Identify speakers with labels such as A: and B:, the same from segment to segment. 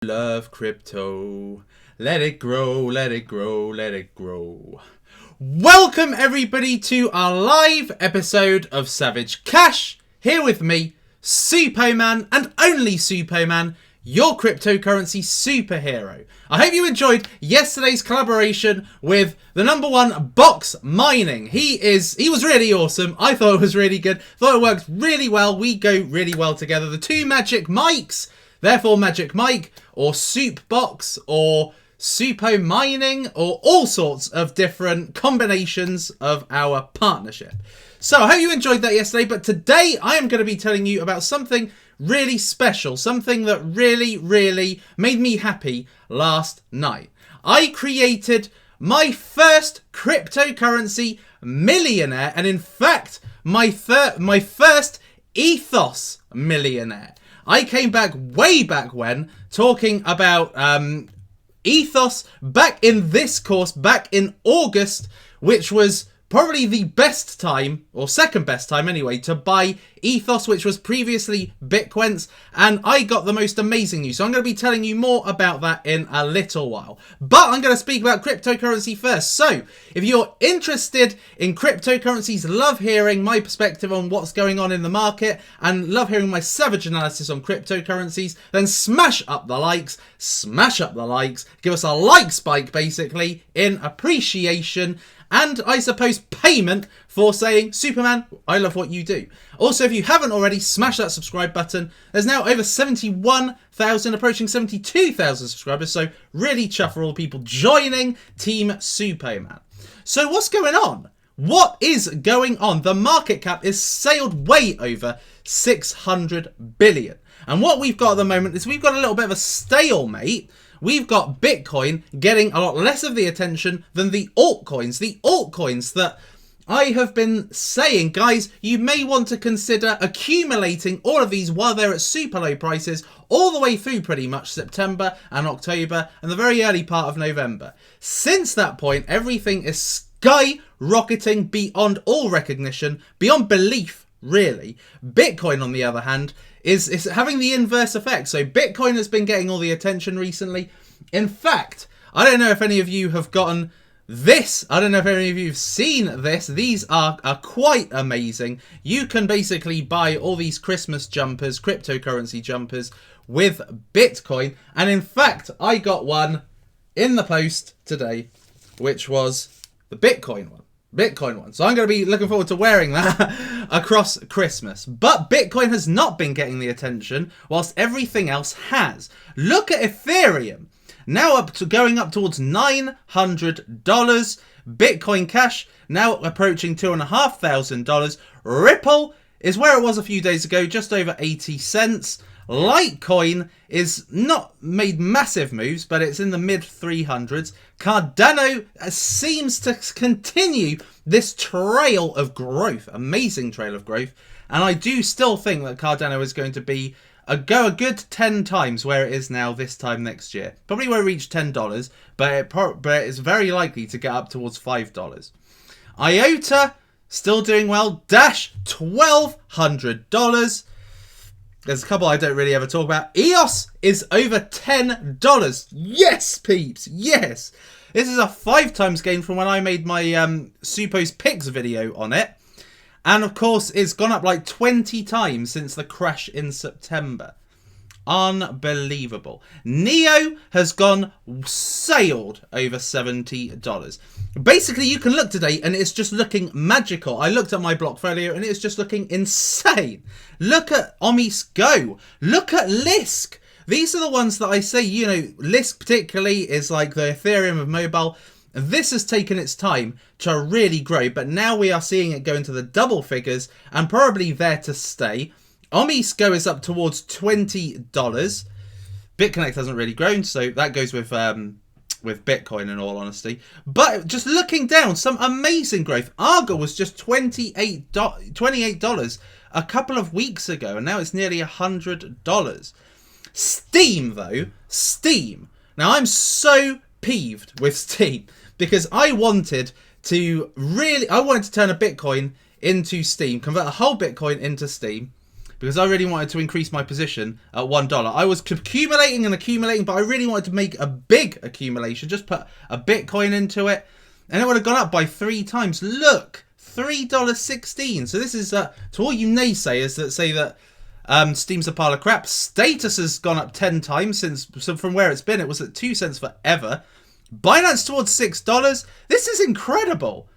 A: love crypto. Let it grow, let it grow, let it grow. Welcome everybody to our live episode of Savage Cash. Here with me, Supoman, and only Supoman, your cryptocurrency superhero. I hope you enjoyed yesterday's collaboration with the #1 Box Mining. He was really awesome. I thought it was really good. Thought it worked really well. We go really well together. The two Magic Mikes, therefore Magic Mike or Soup Box or Supo Mining or all sorts of different combinations of our partnership. So I hope you enjoyed that yesterday, but today I am going to be telling you about something really special, something that really made me happy last night. I created my first cryptocurrency millionaire, and in fact, my first ethos millionaire. I came back way back when talking about ethos back in this course back in August, which was probably the best time, or second best time anyway, to buy ethos, which was previously Bitcoins, and I got the most amazing news. So I'm going to be telling you more about that in a little while. But I'm going to speak about cryptocurrency first. So if you're interested in cryptocurrencies, love hearing my perspective on what's going on in the market, and love hearing my savage analysis on cryptocurrencies, then smash up the likes, give us a like spike basically in appreciation, and I suppose payment for saying, Superman, I love what you do. Also, if you haven't already, smash that subscribe button. There's now over 71,000, approaching 72,000 subscribers, so really chuff for all the people joining Team Superman. So what's going on? What is going on? The market cap is sailed way over 600 billion. And what we've got at the moment is we've got a little bit of a stalemate. We've got Bitcoin getting a lot less of the attention than the altcoins. The altcoins that I have been saying, guys, you may want to consider accumulating all of these while they're at super low prices all the way through pretty much September and October and the very early part of November. Since that point, everything is skyrocketing beyond all recognition, beyond belief, really. Bitcoin, on the other hand, is having the inverse effect. So Bitcoin has been getting all the attention recently. In fact, I don't know if any of you have gotten this. I don't know if any of you have seen this. These are quite amazing. You can basically buy all these Christmas jumpers, cryptocurrency jumpers, with Bitcoin. And in fact, I got one in the post today, which was the Bitcoin one. So I'm going to be looking forward to wearing that across Christmas. But Bitcoin has not been getting the attention, whilst everything else has. Look at Ethereum. Now going up towards $900. Bitcoin Cash now approaching $2,500. Ripple is where it was a few days ago, just over 80 cents. Litecoin is not made massive moves, but it's in the mid 300s. Cardano seems to continue this trail of growth, amazing trail of growth. And I do still think that Cardano is going to be a good 10 times where it is now this time next year. Probably won't reach $10, but it's very likely to get up towards $5. IOTA still doing well. Dash $1,200. There's a couple I don't really ever talk about. EOS is over $10. Yes, peeps. Yes. This is a 5 times gain from when I made my Supo's Picks video on it. And of course, it's gone up like 20 times since the crash in September. Unbelievable. Neo has sailed over $70. Basically, you can look today and it's just looking magical. I looked at my Blockfolio and it's just looking insane. Look at Omis Go. Look at Lisk. These are the ones that I say, you know, Lisk particularly is like the Ethereum of mobile. This has taken its time to really grow, but now we are seeing it go into the double figures and probably there to stay. Omis Go is up towards $20. BitConnect hasn't really grown, so that goes with Bitcoin in all honesty. But just looking down, some amazing growth. Argo was just $28 a couple of weeks ago, and now it's nearly $100. Steam, though. Steam. Now, I'm so peeved with Steam because I wanted to turn a Bitcoin into Steam, convert a whole Bitcoin into Steam. because I really wanted to increase my position at $1. I was accumulating and accumulating, but I really wanted to make a big accumulation. Just put a Bitcoin into it, and it would have gone up by 3 times. Look, $3.16. So this is to all you naysayers that say that Steam's a pile of crap. Status has gone up 10 times from where it's been. It was at 2 cents forever. Binance towards $6. This is incredible.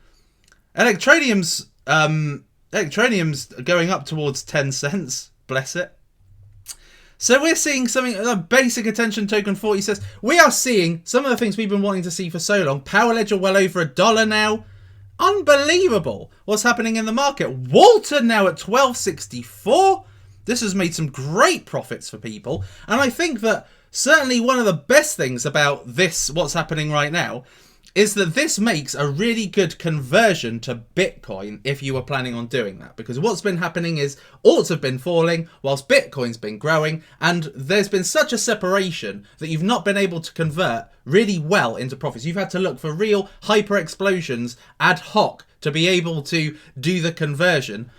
A: Electroneum's going up towards 10 cents. Bless it. So we're seeing something, a basic attention token 40 cents. We are seeing some of the things we've been wanting to see for so long. Power Ledger well over $1 now. Unbelievable what's happening in the market. Walton now at $12.64. This has made some great profits for people. And I think that certainly one of the best things about this, what's happening right now, is that this makes a really good conversion to Bitcoin if you were planning on doing that. Because what's been happening is alts have been falling whilst Bitcoin's been growing, and there's been such a separation that you've not been able to convert really well into profits. You've had to look for real hyper explosions ad hoc to be able to do the conversion.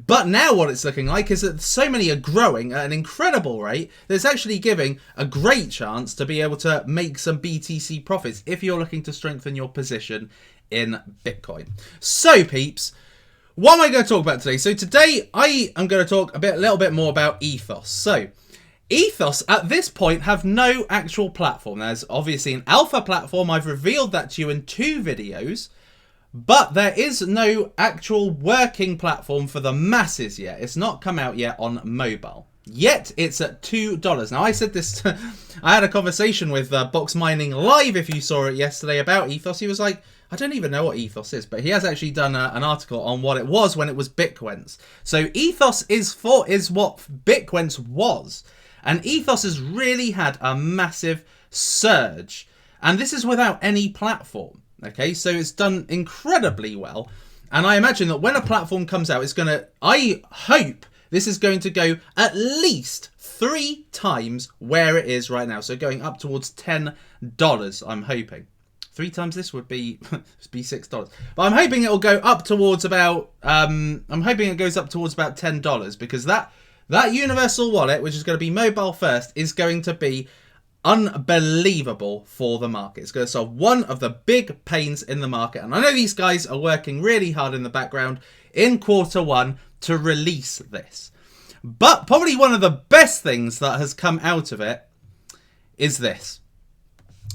A: But now what it's looking like is that so many are growing at an incredible rate that it's actually giving a great chance to be able to make some BTC profits if you're looking to strengthen your position in Bitcoin. So peeps, what am I going to talk about today? So today I am going to talk a little bit more about Ethos. So Ethos at this point have no actual platform. There's obviously an alpha platform. I've revealed that to you in 2 videos. But there is no actual working platform for the masses yet. It's not come out yet on mobile. Yet it's at $2. Now I said this, I had a conversation with Box Mining Live, if you saw it yesterday, about Ethos. He was like, I don't even know what Ethos is, but he has actually done an article on what it was when it was Bitcoins. So Ethos is what Bitcoins was. And Ethos has really had a massive surge. And this is without any platform. Okay, so it's done incredibly well. And I imagine that when a platform comes out, I hope this is going to go at least 3 times where it is right now. So going up towards $10, I'm hoping. 3 times this would be $6. But I'm hoping it'll go up towards about, I'm hoping it goes up towards about $10, because that universal wallet, which is going to be mobile first, is going to be unbelievable for the market. It's going to solve one of the big pains in the market. And I know these guys are working really hard in the background in Q1 to release this. But probably one of the best things that has come out of it is this.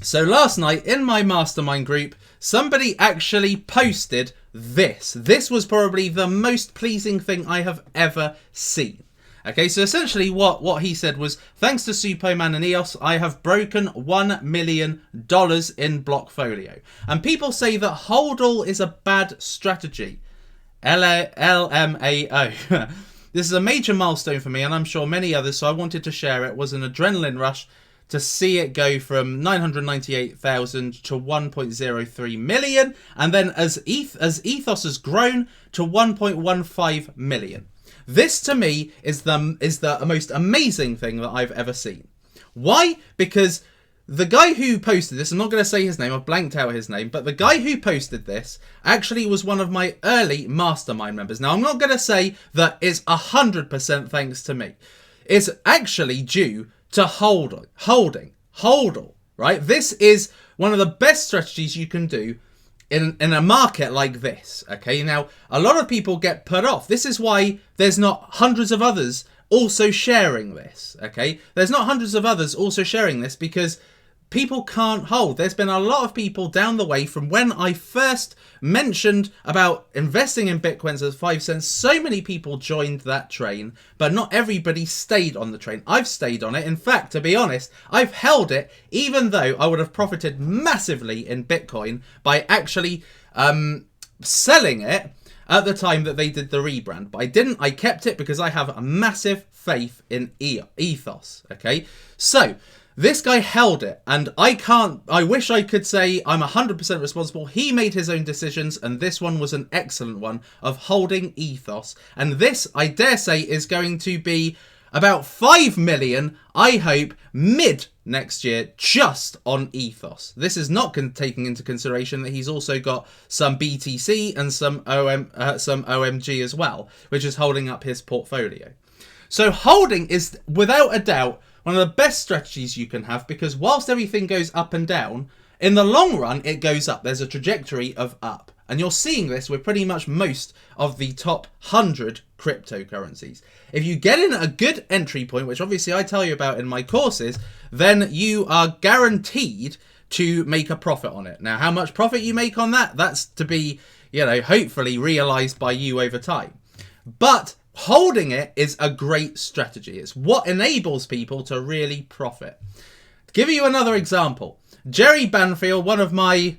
A: So last night in my mastermind group, somebody actually posted this. This was probably the most pleasing thing I have ever seen. Okay, so essentially what he said was, thanks to Supoman and EOS, I have broken $1 million in Blockfolio. And people say that HODL is a bad strategy. LMAO. This is a major milestone for me, and I'm sure many others, so I wanted to share it. It was an adrenaline rush to see it go from 998,000 to 1.03 million, and then as Ethos has grown to 1.15 million. This to me is the most amazing thing that I've ever seen. Why? Because the guy who posted this, I'm not going to say his name, I've blanked out his name, but the guy who posted this actually was one of my early mastermind members. Now, I'm not going to say that it's 100% thanks to me. It's actually due to HODL, right? This is one of the best strategies you can do in a market like this, okay? Now, a lot of people get put off. This is why there's not hundreds of others also sharing this, okay? There's not hundreds of others also sharing this because people can't hold. There's been a lot of people down the way from when I first mentioned about investing in Bitcoins at 5 cents. So many people joined that train, but not everybody stayed on the train. I've stayed on it. In fact, to be honest, I've held it, even though I would have profited massively in Bitcoin by actually selling it at the time that they did the rebrand. But I didn't. I kept it because I have a massive faith in Ethos, okay? So this guy held it, and I wish I could say I'm 100% responsible. He made his own decisions, and this one was an excellent one of holding Ethos. And this, I dare say, is going to be about 5 million, I hope, mid next year, just on Ethos. This is not taking into consideration that he's also got some BTC and some OMG as well, which is holding up his portfolio. So holding is, without a doubt, one of the best strategies you can have, because whilst everything goes up and down, in the long run, it goes up. There's a trajectory of up. And you're seeing this with pretty much most of the top 100 cryptocurrencies. If you get in at a good entry point, which obviously I tell you about in my courses, then you are guaranteed to make a profit on it. Now, how much profit you make on that, that's to be, hopefully realized by you over time. But holding it is a great strategy. It's what enables people to really profit. To give you another example, Jerry Banfield, one of my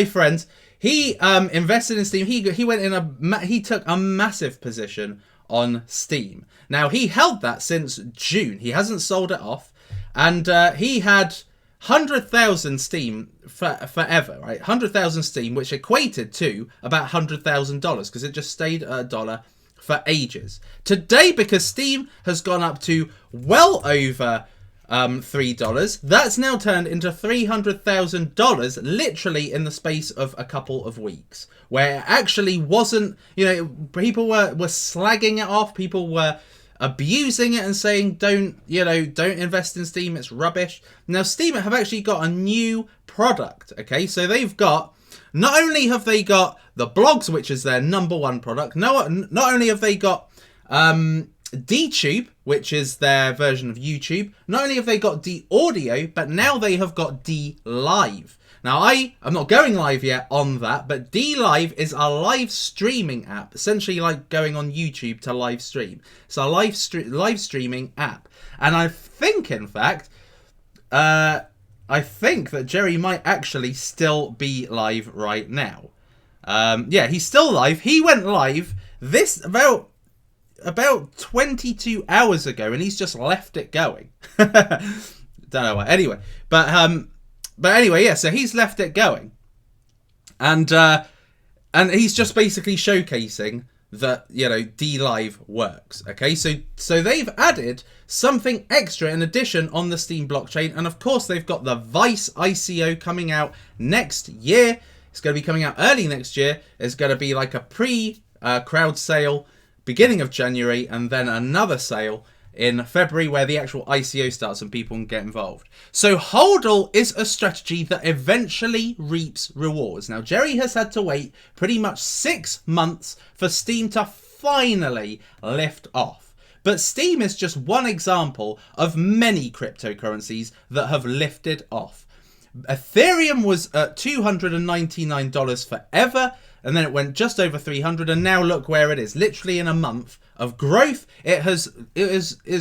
A: friends, he invested in Steam. He took a massive position on Steam. Now, he held that since June. He hasn't sold it off, and he had 100,000 Steam forever, right? 100,000 Steam, which equated to about $100,000 because it just stayed at $1 for ages. Today, because Steam has gone up to well over $3, that's now turned into $300,000 literally in the space of a couple of weeks, where it actually wasn't, people were slagging it off, people were abusing it and saying don't invest in Steam, it's rubbish. Now Steam have actually got a new product, okay? So they've got, not only have they got the blogs, which is their number one product, not only have they got DTube, which is their version of YouTube, not only have they got D-Audio, but now they have got D-Live. Now, I'm not going live yet on that, but D-Live is a live streaming app, essentially like going on YouTube to live stream. It's a live streaming app. And I think, in fact, that Jerry might actually still be live right now. Yeah, he's still live. He went live this about 22 hours ago, and he's just left it going. Don't know why. Anyway, but anyway, yeah. So he's left it going, and he's just basically showcasing that D-Live works. Okay, so they've added something extra in addition on the Steam blockchain, and of course they've got the Vice ICO coming out next year. It's going to be coming out early next year. It's going to be like a crowd sale beginning of January, and then another sale in February where the actual ICO starts and people can get involved. So HODL is a strategy that eventually reaps rewards. Now, Jerry has had to wait pretty much 6 months for Steam to finally lift off. But Steam is just one example of many cryptocurrencies that have lifted off. Ethereum was at $299 forever, and then it went just over 300, and now look where it is. Literally in a month of growth, it has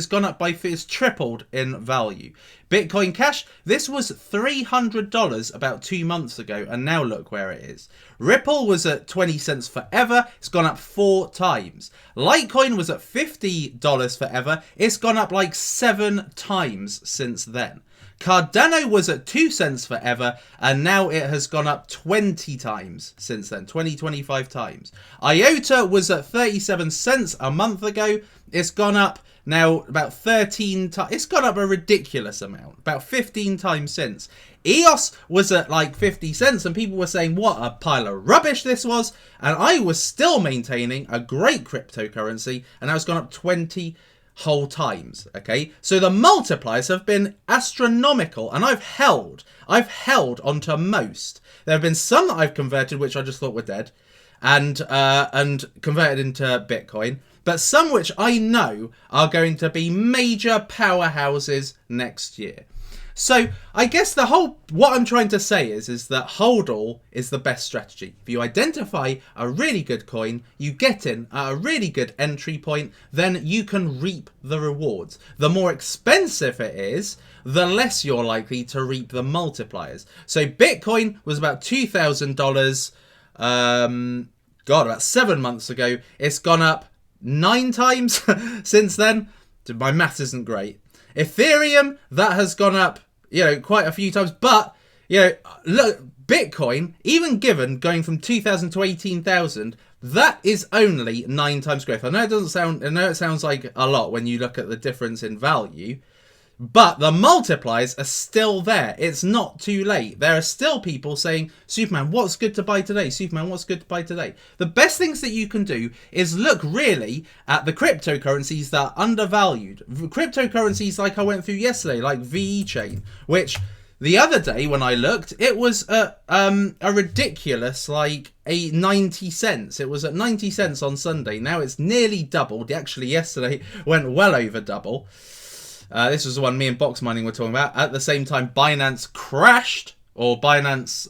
A: gone up by, it's tripled in value. Bitcoin Cash, this was $300 about 2 months ago, and now look where it is. Ripple was at 20 cents forever, it's gone up 4 times. Litecoin was at $50 forever, it's gone up like 7 times since then. Cardano was at 2 cents forever, and now it has gone up 20 times since then, 25 times. IOTA was at 37 cents a month ago. It's gone up now about 13 times. It's gone up a ridiculous amount, about 15 times since. EOS was at like 50 cents, and people were saying what a pile of rubbish this was, and I was still maintaining a great cryptocurrency, and now it's gone up 20 whole times. Okay, so the multipliers have been astronomical, and I've held onto most. There have been some that I've converted which I just thought were dead and converted into Bitcoin, but some which I know are going to be major powerhouses next year. So I guess what I'm trying to say is that HODL is the best strategy. If you identify a really good coin, you get in at a really good entry point, then you can reap the rewards. The more expensive it is, the less you're likely to reap the multipliers. So Bitcoin was about $2,000, about 7 months ago. It's gone up 9 times since then. My maths isn't great. Ethereum, that has gone up, quite a few times. But, look, Bitcoin, even given going from 2,000 to 18,000, that is only 9 times growth. I know it sounds like a lot when you look at the difference in value, But the multipliers are still there. It's not too late. There are still people saying, Superman, what's good to buy today? Superman, what's good to buy today? The best things that you can do is look really at the cryptocurrencies that are undervalued. Cryptocurrencies like I went through yesterday, like VE Chain, which the other day when I looked, it was a ridiculous, like, 90 cents. It was at 90 cents on Sunday. Now it's nearly doubled. Actually, yesterday went well over double. This was the one me and Box Mining were talking about. At the same time, Binance crashed, or Binance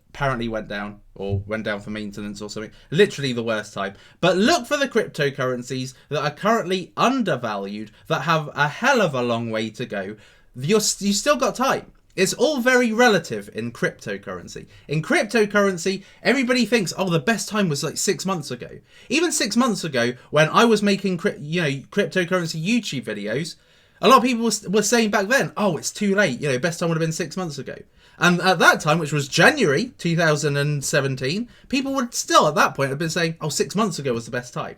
A: apparently went down, or went down for maintenance or something. Literally the worst time. But look for the cryptocurrencies that are currently undervalued, that have a hell of a long way to go. You still got time. It's all very relative in cryptocurrency. In cryptocurrency, everybody thinks, oh, the best time was like 6 months ago. Even 6 months ago, when I was making cryptocurrency YouTube videos, a lot of people were saying back then, oh, it's too late. Best time would have been 6 months ago. And at that time, which was January 2017, people would still at that point have been saying, oh, 6 months ago was the best time.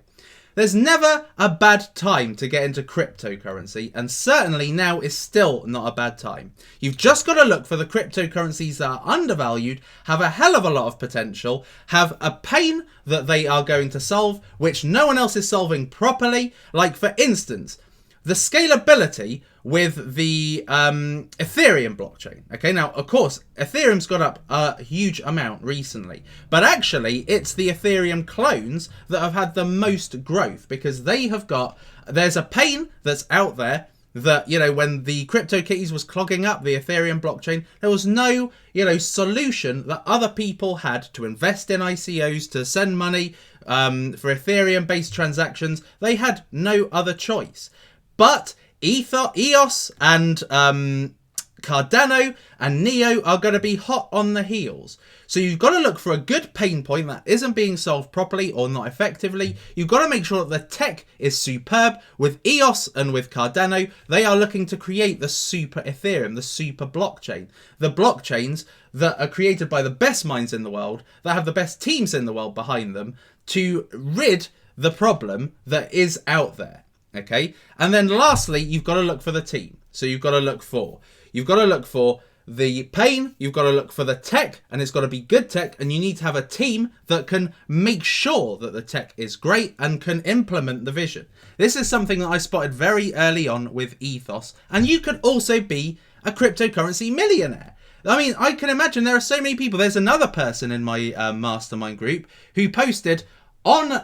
A: There's never a bad time to get into cryptocurrency, and certainly now is still not a bad time. You've just got to look for the cryptocurrencies that are undervalued, have a hell of a lot of potential, have a pain that they are going to solve, which no one else is solving properly. Like, for instance, the scalability with the Ethereum blockchain. Okay, now, of course, Ethereum's got up a huge amount recently. But actually, it's the Ethereum clones that have had the most growth, because they have got... There's a pain that's out there that, when the CryptoKitties was clogging up the Ethereum blockchain, there was no, solution that other people had to invest in ICOs, to send money for Ethereum-based transactions. They had no other choice. But EOS and Cardano and Neo are going to be hot on the heels. So you've got to look for a good pain point that isn't being solved properly or not effectively. You've got to make sure that the tech is superb. With EOS and with Cardano, they are looking to create the super Ethereum, the super blockchain. The blockchains that are created by the best minds in the world, that have the best teams in the world behind them, to rid the problem that is out there. Okay, and then lastly, you've got to look for the team. So you've got to look for the pain, you've got to look for the tech, and it's got to be good tech, and you need to have a team that can make sure that the tech is great and can implement the vision. This is something that I spotted very early on with Ethos, and you could also be a cryptocurrency millionaire. I mean, I can imagine there are so many people. There's another person in my mastermind group who posted on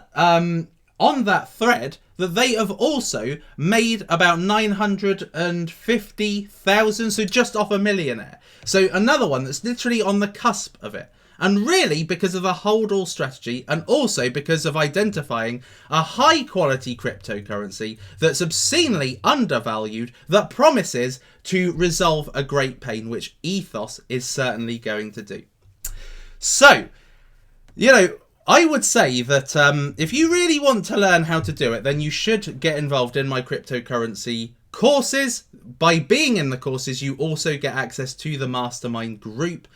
A: that thread that they have also made about 950,000, so just off a millionaire. So another one that's literally on the cusp of it. And really because of a hold-all strategy, and also because of identifying a high-quality cryptocurrency that's obscenely undervalued, that promises to resolve a great pain, which Ethos is certainly going to do. So, I would say that if you really want to learn how to do it, then you should get involved in my cryptocurrency courses. By being in the courses, you also get access to the mastermind group.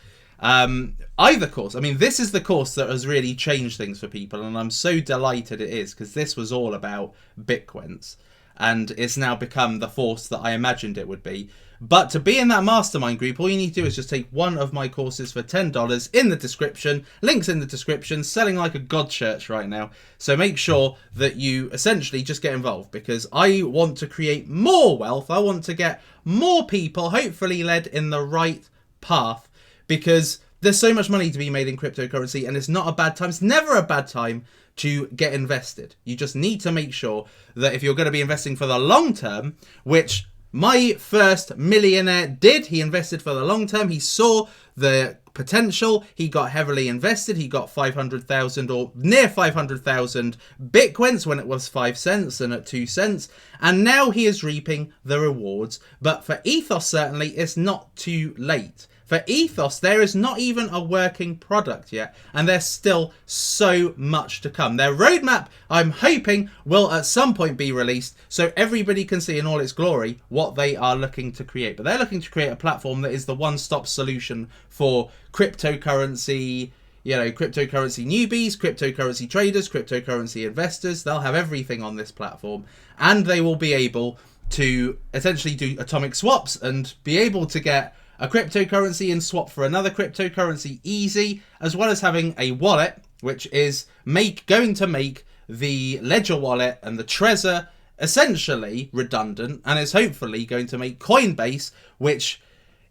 A: Either course. I mean, this is the course that has really changed things for people, and I'm so delighted it is, because this was all about Bitcoins, and it's now become the force that I imagined it would be. But to be in that mastermind group, all you need to do is just take one of my courses for $10 in the description. Links in the description, selling like a god church right now. So make sure that you essentially just get involved, because I want to create more wealth. I want to get more people hopefully led in the right path, because there's so much money to be made in cryptocurrency, and it's not a bad time. It's never a bad time to get invested. You just need to make sure that if you're going to be investing for the long term, which my first millionaire did, he invested for the long term. He saw the potential. He got heavily invested. He got 500,000 or near 500,000 Bitcoins when it was 5 cents and at 2 cents. And now he is reaping the rewards. But for Ethos, certainly, it's not too late. For Ethos, there is not even a working product yet, and there's still so much to come. Their roadmap, I'm hoping, will at some point be released so everybody can see in all its glory what they are looking to create. But they're looking to create a platform that is the one-stop solution for cryptocurrency, cryptocurrency newbies, cryptocurrency traders, cryptocurrency investors. They'll have everything on this platform, and they will be able to essentially do atomic swaps and be able to get a cryptocurrency and swap for another cryptocurrency easy, as well as having a wallet which is going to make the Ledger wallet and the Trezor essentially redundant, and is hopefully going to make Coinbase, which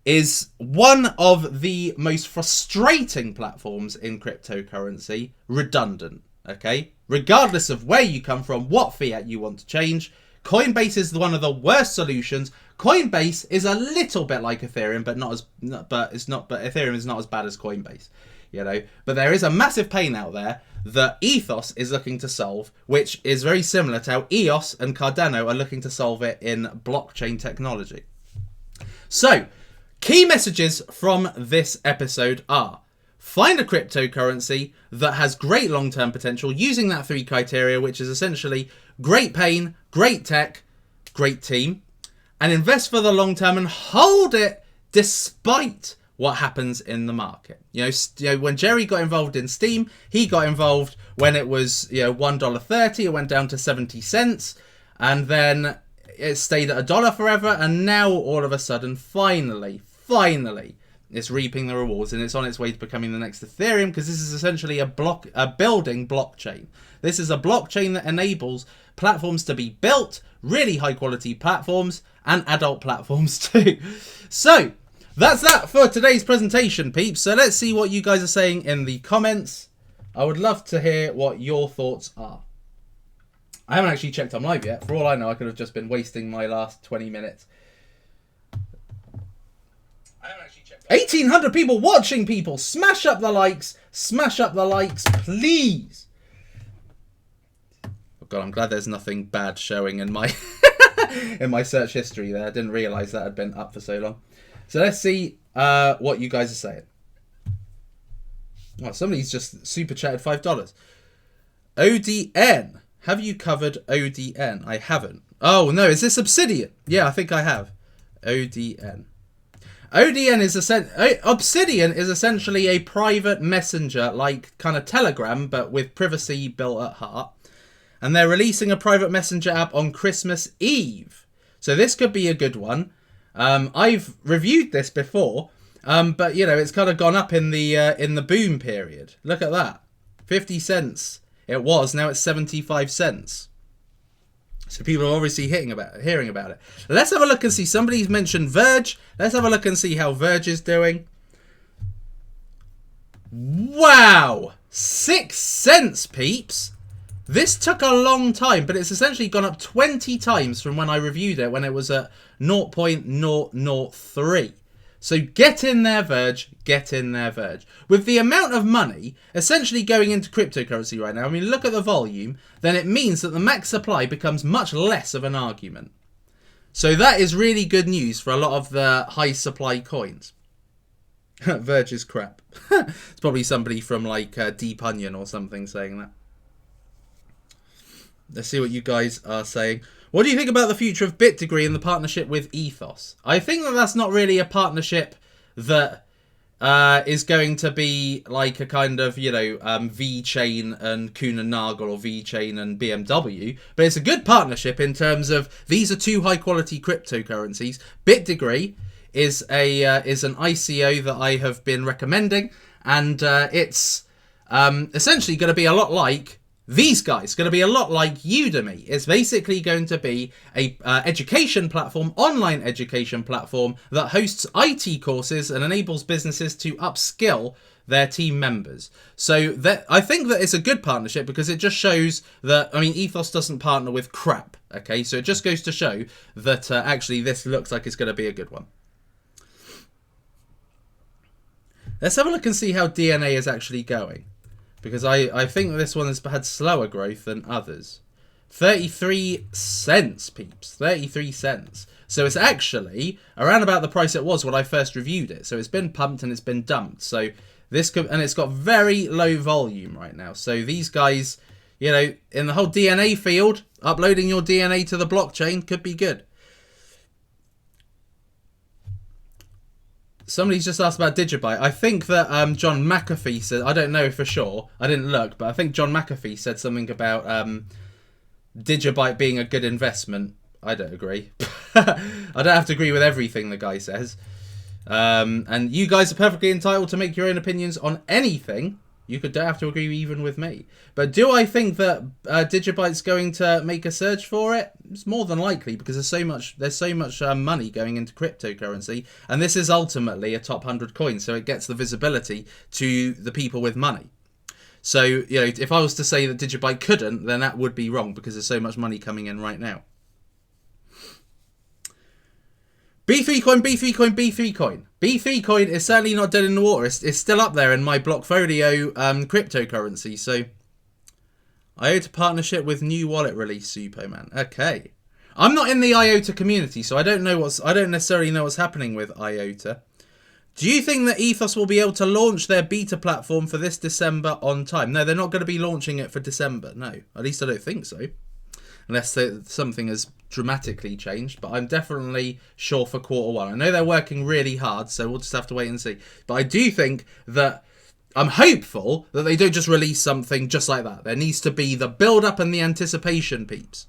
A: is one of the most frustrating platforms in cryptocurrency, redundant. Okay, regardless of where you come from, what fiat you want to change, Coinbase is one of the worst solutions. Coinbase is a little bit like Ethereum, but Ethereum is not as bad as Coinbase, you know. But there is a massive pain out there that Ethos is looking to solve, which is very similar to how EOS and Cardano are looking to solve it in blockchain technology. So, key messages from this episode are: find a cryptocurrency that has great long-term potential using that 3 criteria, which is essentially great pain, great tech, great team, and invest for the long term and hold it despite what happens in the market. You know, when Jerry got involved in Steem, he got involved when it was, $1.30, it went down to 70 cents, and then it stayed at $1 forever, and now all of a sudden, finally, it's reaping the rewards, and it's on its way to becoming the next Ethereum, because this is essentially a building blockchain. This is a blockchain that enables platforms to be built, really high quality platforms, and adult platforms too. So, that's that for today's presentation, peeps. So let's see what you guys are saying in the comments. I would love to hear what your thoughts are. I haven't actually checked I'm live yet. For all I know, I could have just been wasting my last 20 minutes. 1,800 people watching, people. Smash up the likes. Smash up the likes, please. Oh God, I'm glad there's nothing bad showing in my in my search history there. I didn't realise that had been up for so long. So let's see what you guys are saying. Oh, somebody's just super chatted $5. ODN. Have you covered ODN? I haven't. Oh, no. Is this Obsidian? Yeah, I think I have. ODN. Obsidian is essentially a private messenger, like kind of Telegram, but with privacy built at heart. And they're releasing a private messenger app on Christmas Eve. So this could be a good one. I've reviewed this before, but it's kind of gone up in the boom period. Look at that, 50 cents. It was, now it's 75 cents. So people are obviously hearing about it. Let's have a look and see. Somebody's mentioned Verge. Let's have a look and see how Verge is doing. Wow, 6 cents, peeps. This took a long time, but it's essentially gone up 20 times from when I reviewed it, when it was at 0.003. So get in there, Verge. Get in there, Verge. With the amount of money essentially going into cryptocurrency right now, I mean, look at the volume, then it means that the max supply becomes much less of an argument. So that is really good news for a lot of the high supply coins. Verge is crap. It's probably somebody from like Deep Onion or something saying that. Let's see what you guys are saying. What do you think about the future of BitDegree and the partnership with Ethos? I think that that's not really a partnership that is going to be like a kind of, VeChain and Kuehne Nagel or VeChain and BMW. But it's a good partnership in terms of these are 2 high quality cryptocurrencies. BitDegree is an ICO that I have been recommending, and it's essentially going to be a lot like these guys. Going to be a lot like Udemy. It's basically going to be a education platform, online education platform that hosts IT courses and enables businesses to upskill their team members. So I think that it's a good partnership because it just shows that, Ethos doesn't partner with crap. Okay, so it just goes to show that actually this looks like it's going to be a good one. Let's have a look and see how DNA is actually going, because I think that this one has had slower growth than others. 33 cents, peeps. 33 cents. So it's actually around about the price it was when I first reviewed it. So it's been pumped and it's been dumped. So this could, and it's got very low volume right now. So these guys, in the whole DNA field, uploading your DNA to the blockchain could be good. Somebody's just asked about Digibyte. I think that John McAfee said, I don't know for sure, I didn't look, but I think John McAfee said something about Digibyte being a good investment. I don't agree. I don't have to agree with everything the guy says. And you guys are perfectly entitled to make your own opinions on anything. You don't have to agree even with me. But do I think that Digibyte's going to make a surge for it? It's more than likely, because there's so much money going into cryptocurrency, and this is ultimately a top 100 coin, so it gets the visibility to the people with money. So, you know, if I was to say that Digibyte couldn't, then that would be wrong, because there's so much money coming in right now. B3 coin, B3 coin, B3 coin. B3 coin is certainly not dead in the water. It's still up there in my Blockfolio cryptocurrency. So, IOTA partnership with new wallet release, Superman. Okay, I'm not in the IOTA community, so I don't necessarily know what's happening with IOTA. Do you think that Ethos will be able to launch their beta platform for this December on time? No, they're not going to be launching it for December. No, at least I don't think so. Unless something has dramatically changed. But I'm definitely sure for Q1. I know they're working really hard, so we'll just have to wait and see. But I do think that I'm hopeful that they don't just release something just like that. There needs to be the build-up and the anticipation, peeps.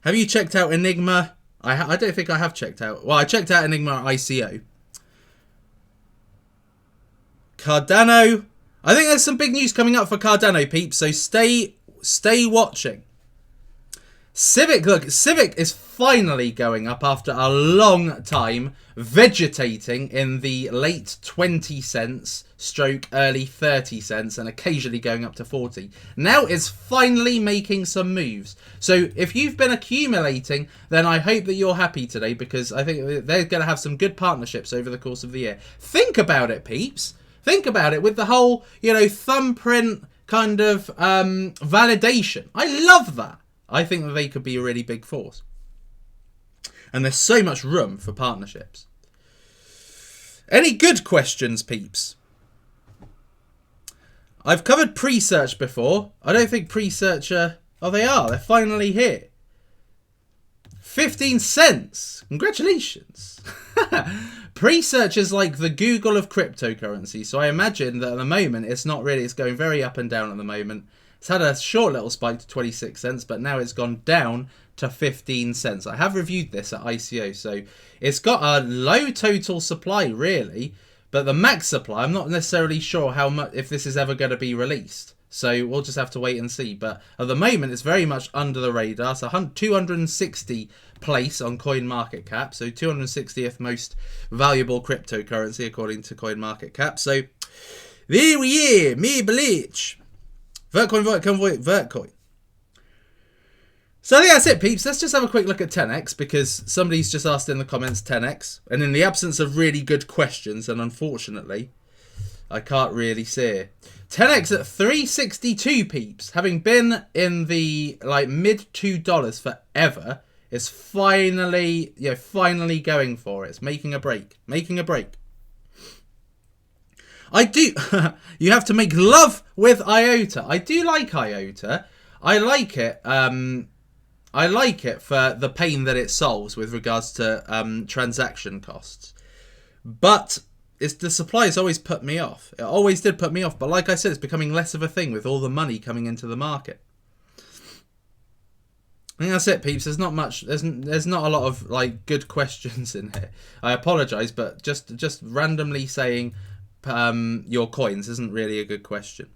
A: Have you checked out Enigma? I don't think I have checked out. Well, I checked out Enigma at ICO. Cardano. I think there's some big news coming up for Cardano, peeps. So stay watching. Civic, look, Civic is finally going up after a long time vegetating in the late 20 cents stroke early 30 cents and occasionally going up to 40. Now it's finally making some moves. So if you've been accumulating, then I hope that you're happy today, because I think they're going to have some good partnerships over the course of the year. Think about it, peeps. Think about it with the whole, you know, thumbprint kind of validation. I love that. I think that they could be a really big force. And there's so much room for partnerships. Any good questions, peeps? I've covered pre-search before. I don't think pre-search oh, they are. They're finally here. 15 cents. Congratulations. Pre-search is like the Google of cryptocurrency. So I imagine that at the moment, it's not really. It's going very up and down at the moment. It's had a short little spike to 26 cents, but now it's gone down to 15 cents. I have reviewed this at ICO, so it's got a low total supply, really, but the max supply, I'm not necessarily sure how much, if this is ever going to be released. So we'll just have to wait and see. But at the moment, it's very much under the radar. So 260 place on CoinMarketCap. So 260th most valuable cryptocurrency according to CoinMarketCap. So there we are, me bleach. Vertcoin, Vertcoin. So I think that's it, peeps. Let's just have a quick look at 10x, because somebody's just asked in the comments 10x. And in the absence of really good questions, and unfortunately, I can't really see it. 10x at 362, peeps. Having been in the like mid $2 forever, is finally, finally going for it. It's making a break. Making a break. I do. You have to make love with IOTA. I do like IOTA. I like it. I like it for the pain that it solves with regards to transaction costs. But the supply has always put me off. It always did put me off. But like I said, it's becoming less of a thing with all the money coming into the market. I think that's it, peeps. There's not much. There's not a lot of like good questions in here. I apologise, but just randomly saying your coins isn't really a good question.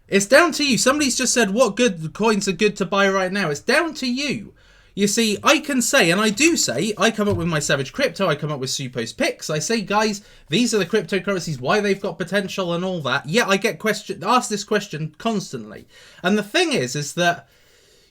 A: It's down to you. Somebody's just said what good coins are good to buy right now. It's down to you. You see, I can say, and I do say, I come up with my Savage Crypto, I come up with Supo's picks. I say, guys, these are the cryptocurrencies, why they've got potential and all that. Yeah, I get asked this question constantly. And the thing is that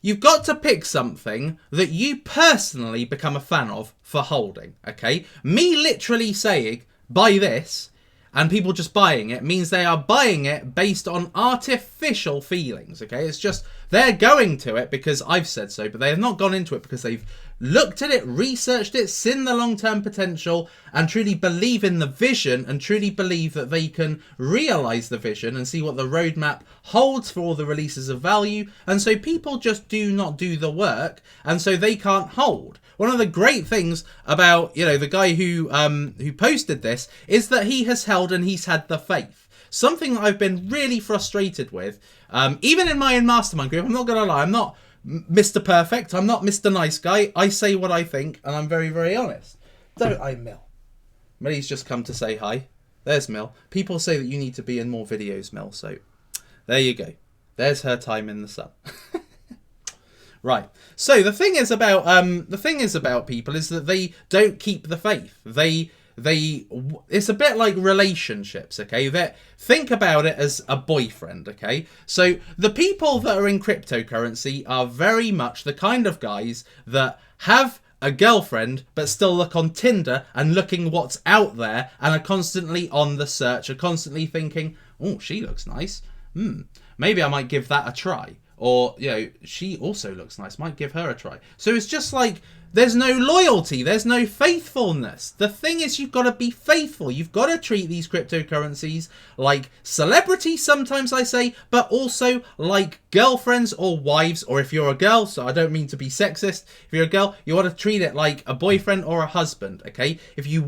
A: you've got to pick something that you personally become a fan of for holding, okay? Me literally saying, buy this, and people just buying it means they are buying it based on artificial feelings, okay? It's just, they're going to it because I've said so, but they have not gone into it because they've looked at it, researched it, seen the long-term potential, and truly believe in the vision, and truly believe that they can realise the vision and see what the roadmap holds for all the releases of value. And so people just do not do the work, and so they can't hold. One of the great things about, the guy who posted this is that he has held and he's had the faith. Something that I've been really frustrated with, even in my own mastermind group. I'm not going to lie, I'm not Mr. Perfect. I'm not Mr. Nice Guy. I say what I think, and I'm very, very honest. Don't I, Mill? Millie's just come to say hi. There's Mill. People say that you need to be in more videos, Mill, so there you go. There's her time in the sun. Right. So the thing is about people is that they don't keep the faith. It's a bit like relationships, okay? Think about it as a boyfriend, okay? So the people that are in cryptocurrency are very much the kind of guys that have a girlfriend but still look on Tinder and looking what's out there and are constantly on the search, are constantly thinking, oh, she looks nice. Maybe I might give that a try. Or, she also looks nice. Might give her a try. So it's just like, there's no loyalty. There's no faithfulness. The thing is, you've got to be faithful. You've got to treat these cryptocurrencies like celebrities, sometimes I say, but also like girlfriends or wives. Or if you're a girl, so I don't mean to be sexist. If you're a girl, you want to treat it like a boyfriend or a husband, okay? If you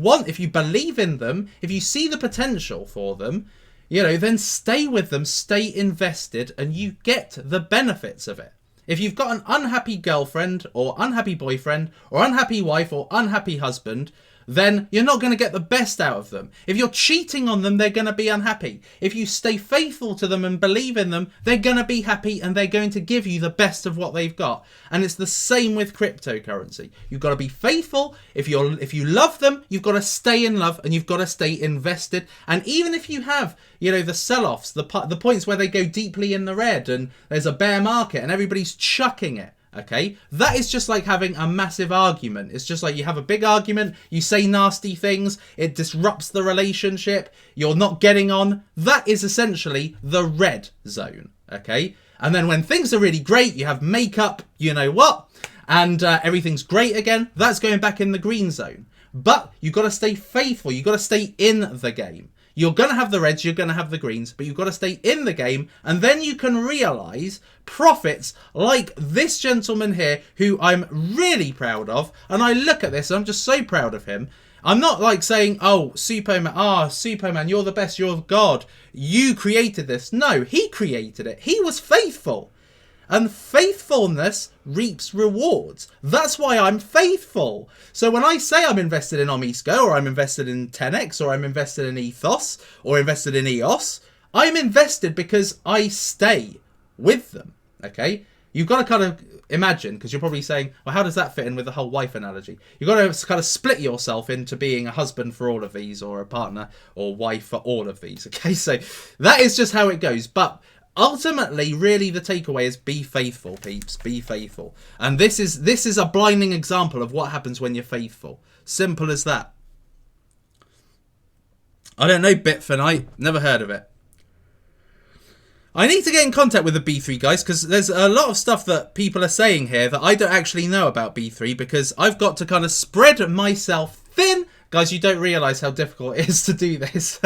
A: believe in them, if you see the potential for them, then stay with them, stay invested, and you get the benefits of it. If you've got an unhappy girlfriend or unhappy boyfriend or unhappy wife or unhappy husband, then you're not going to get the best out of them. If you're cheating on them, they're going to be unhappy. If you stay faithful to them and believe in them, they're going to be happy and they're going to give you the best of what they've got. And it's the same with cryptocurrency. You've got to be faithful. If you love them, you've got to stay in love and you've got to stay invested. And even if you have, the sell-offs, the points where they go deeply in the red and there's a bear market and everybody's chucking it, okay, that is just like having a massive argument. It's just like you have a big argument, you say nasty things, it disrupts the relationship, you're not getting on. That is essentially the red zone, okay? And then when things are really great, you have makeup, and everything's great again, that's going back in the green zone. But you've got to stay faithful, you've got to stay in the game. You're going to have the reds, you're going to have the greens, but you've got to stay in the game, and then you can realise profits like this gentleman here, who I'm really proud of, and I look at this, and I'm just so proud of him. I'm not like saying, oh, Superman, you're the best, you're God, you created this. No, he created it. He was faithful. And faithfulness reaps rewards. That's why I'm faithful. So when I say I'm invested in Omisco, or I'm invested in 10x, or I'm invested in Ethos, or invested in EOS, I'm invested because I stay with them, okay? You've got to kind of imagine, because you're probably saying, well, how does that fit in with the whole wife analogy? You've got to kind of split yourself into being a husband for all of these, or a partner or wife for all of these, okay? So that is just how it goes. But ultimately, really, the takeaway is be faithful, peeps. Be faithful. And this is a blinding example of what happens when you're faithful. Simple as that. I don't know Bitfinite. Never heard of it. I need to get in contact with the B3 guys, because there's a lot of stuff that people are saying here that I don't actually know about B3, because I've got to kind of spread myself thin. Guys, you don't realise how difficult it is to do this.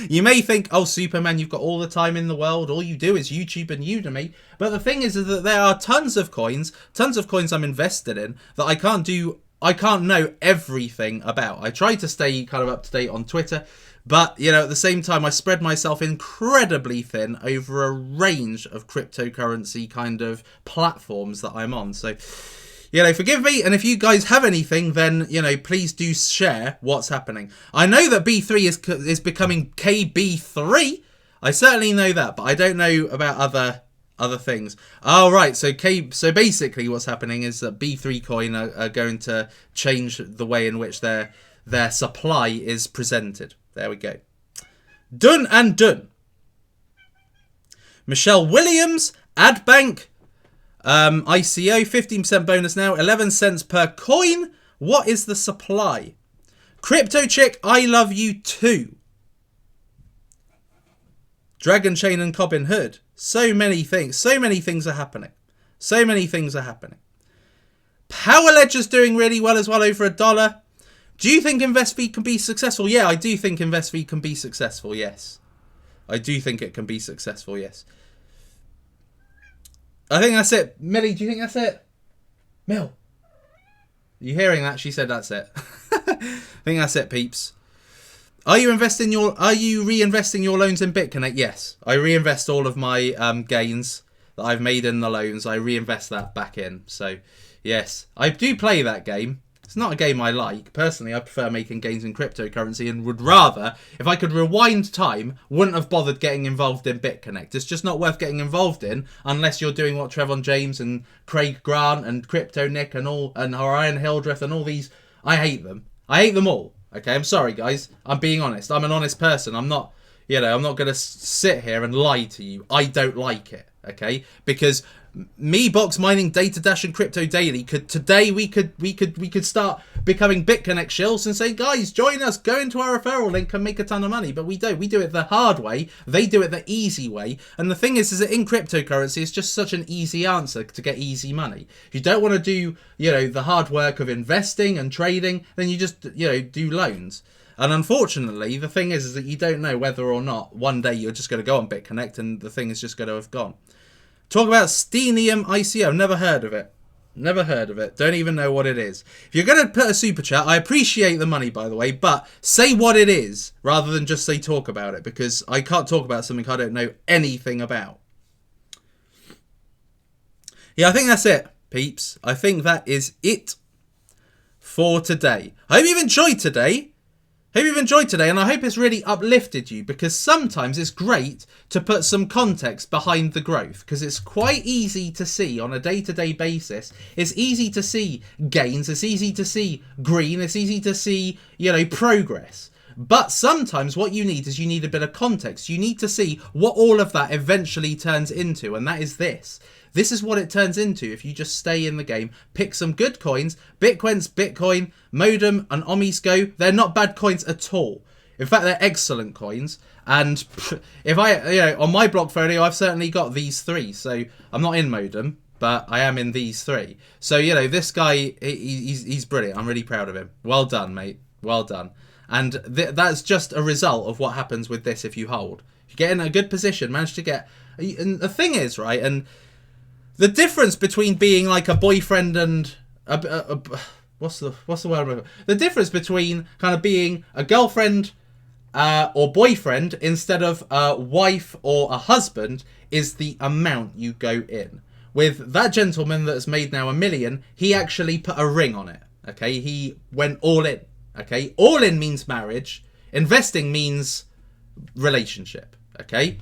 A: You may think, oh, Superman, you've got all the time in the world. All you do is YouTube and Udemy. But the thing is that there are tons of coins I'm invested in that I can't know everything about. I try to stay kind of up to date on Twitter. But, at the same time, I spread myself incredibly thin over a range of cryptocurrency kind of platforms that I'm on. So, forgive me, and if you guys have anything, then, please do share what's happening. I know that B3 is becoming KB3. I certainly know that, but I don't know about other things. Oh, right, so basically what's happening is that B3 coin are going to change the way in which their supply is presented. There we go. Done and done. Michelle Williams, AdBank, ICO, 15% bonus now, 11 cents per coin. What is the supply? Crypto Chick, I love you too. Dragon Chain and Cobbin Hood. So many things are happening. Power Ledger's doing really well as well, over $1. Do you think InvestV can be successful? Yeah, I do think InvestV can be successful, yes. I do think it can be successful, yes. I think that's it. Millie, do you think that's it? Mill. Are you hearing that? She said that's it. I think that's it, peeps. Are you reinvesting your loans in BitConnect? Yes. I reinvest all of my gains that I've made in the loans, I reinvest that back in. So, yes, I do play that game. It's not a game I like. Personally, I prefer making gains in cryptocurrency and would rather, if I could rewind time, wouldn't have bothered getting involved in BitConnect. It's just not worth getting involved in unless you're doing what Trevon James and Craig Grant and Crypto Nick and Orion Hildreth and all these. I hate them. I hate them all. Okay, I'm sorry, guys. I'm being honest. I'm an honest person. I'm not going to sit here and lie to you. I don't like it. Okay, because me, Box Mining, Data Dash, and Crypto Daily we could start becoming BitConnect shills and say, guys, join us, go into our referral link and make a ton of money. But we don't. We do it the hard way. They do it the easy way. And the thing is that in cryptocurrency, it's just such an easy answer to get easy money. If you don't want to do, the hard work of investing and trading, then you just, do loans. And unfortunately, the thing is that you don't know whether or not one day you're just going to go on BitConnect and the thing is just going to have gone. Talk about Steenium ICO. Never heard of it. Never heard of it. Don't even know what it is. If you're going to put a super chat, I appreciate the money, by the way, but say what it is rather than just say talk about it, because I can't talk about something I don't know anything about. Yeah, I think that's it, peeps. I think that is it for today. I hope you've enjoyed today. And I hope it's really uplifted you, because sometimes it's great to put some context behind the growth, because it's quite easy to see on a day-to-day basis. It's easy to see gains, it's easy to see green, it's easy to see, progress. But sometimes what you need is a bit of context. You need to see what all of that eventually turns into, and that is this. This is what it turns into if you just stay in the game, pick some good coins. Bitcoin, Modem, and Omisco. They're not bad coins at all. In fact, they're excellent coins. And if on my Blockfolio, I've certainly got these three. So I'm not in Modem, but I am in these three. So, this guy, he's brilliant. I'm really proud of him. Well done, mate. Well done. And that's just a result of what happens with this if you hold. If you get in a good position, manage to get... And the thing is, right, and... The difference between being like a boyfriend and what's the word? The difference between kind of being a girlfriend or boyfriend instead of a wife or a husband is the amount you go in. With that gentleman that's made now $1 million, he actually put a ring on it. Okay, he went all in. Okay, all in means marriage. Investing means relationship. Okay.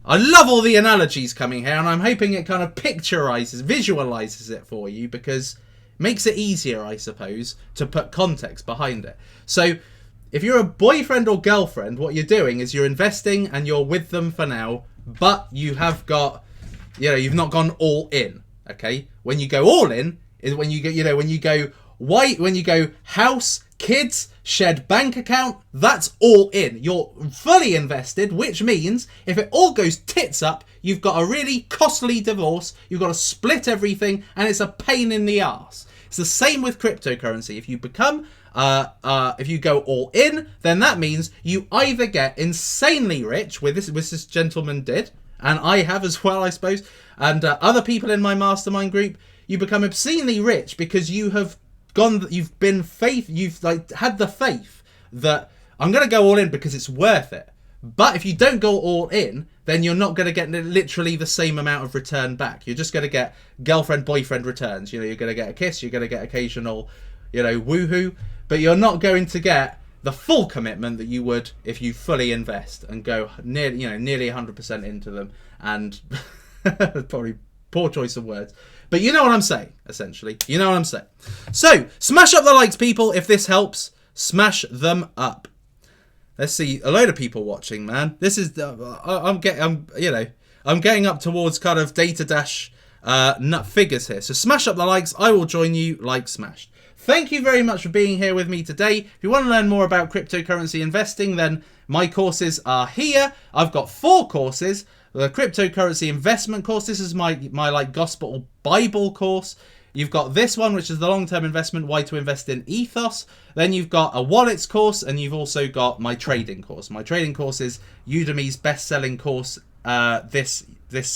A: I love all the analogies coming here, and I'm hoping it kind of visualizes it for you, because it makes it easier, I suppose, to put context behind it. So if you're a boyfriend or girlfriend, what you're doing is you're investing and you're with them for now, but you have got, you've not gone all in. Okay. When you go all in is when you go, when you go house, kids, shared bank account, that's all in. You're fully invested, which means if it all goes tits up, you've got a really costly divorce, you've got to split everything, and it's a pain in the arse. It's the same with cryptocurrency. If you become, if you go all in, then that means you either get insanely rich, which this gentleman did, and I have as well, I suppose, and other people in my mastermind group, you become obscenely rich because you've had the faith that I'm going to go all in because it's worth it. But if you don't go all in, then you're not going to get literally the same amount of return back. You're just going to get girlfriend, boyfriend returns. You're going to get a kiss, you're going to get occasional, woohoo, but you're not going to get the full commitment that you would if you fully invest and go nearly 100% into them. And probably poor choice of words. But you know what I'm saying, essentially. You know what I'm saying. So, smash up the likes, people, if this helps. Smash them up. Let's see, a load of people watching, man. This is, I'm getting up towards kind of data dash nut figures here. So smash up the likes. I will join you like smashed. Thank you very much for being here with me today. If you want to learn more about cryptocurrency investing, then my courses are here. I've got 4 courses. The cryptocurrency investment course, this is my like gospel Bible course. You've got this one, which is the long-term investment, why to invest in Ethos. Then you've got a wallets course, and you've also got my trading course. My trading course is Udemy's best-selling course this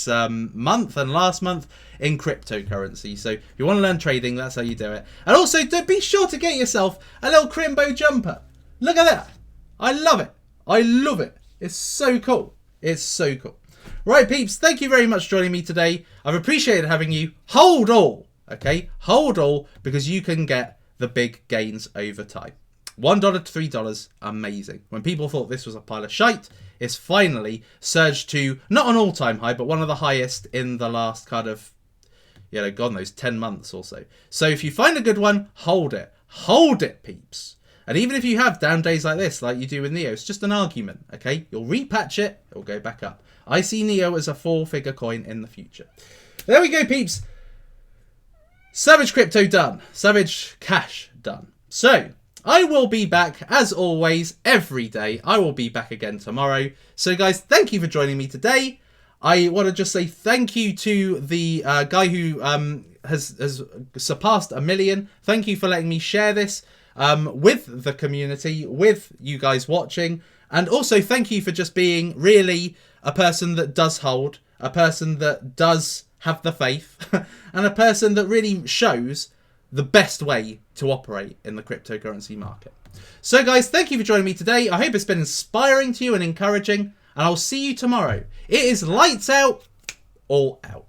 A: month and last month in cryptocurrency. So if you want to learn trading, that's how you do it. And also, be sure to get yourself a little Crimbo jumper. Look at that. I love it. I love it. It's so cool. It's so cool. Right, peeps, thank you very much for joining me today. I've appreciated having you. Hold all, okay? Hold all, because you can get the big gains over time. $1 to $3, amazing. When people thought this was a pile of shite, it's finally surged to not an all-time high, but one of the highest in the last kind of, God knows, 10 months or so. So if you find a good one, hold it. Hold it, peeps. And even if you have down days like this, like you do with Neo, it's just an argument, okay? You'll repatch it, it'll go back up. I see Neo as a 4-figure coin in the future. There we go, peeps. Savage Crypto done. Savage Cash done. So, I will be back, as always, every day. I will be back again tomorrow. So, guys, thank you for joining me today. I want to just say thank you to the guy who has surpassed 1 million. Thank you for letting me share this with the community, with you guys watching. And also thank you for just being really a person that does hold, a person that does have the faith, and a person that really shows the best way to operate in the cryptocurrency market. So guys, thank you for joining me today. I hope it's been inspiring to you and encouraging, and I'll see you tomorrow. It is lights out, all out.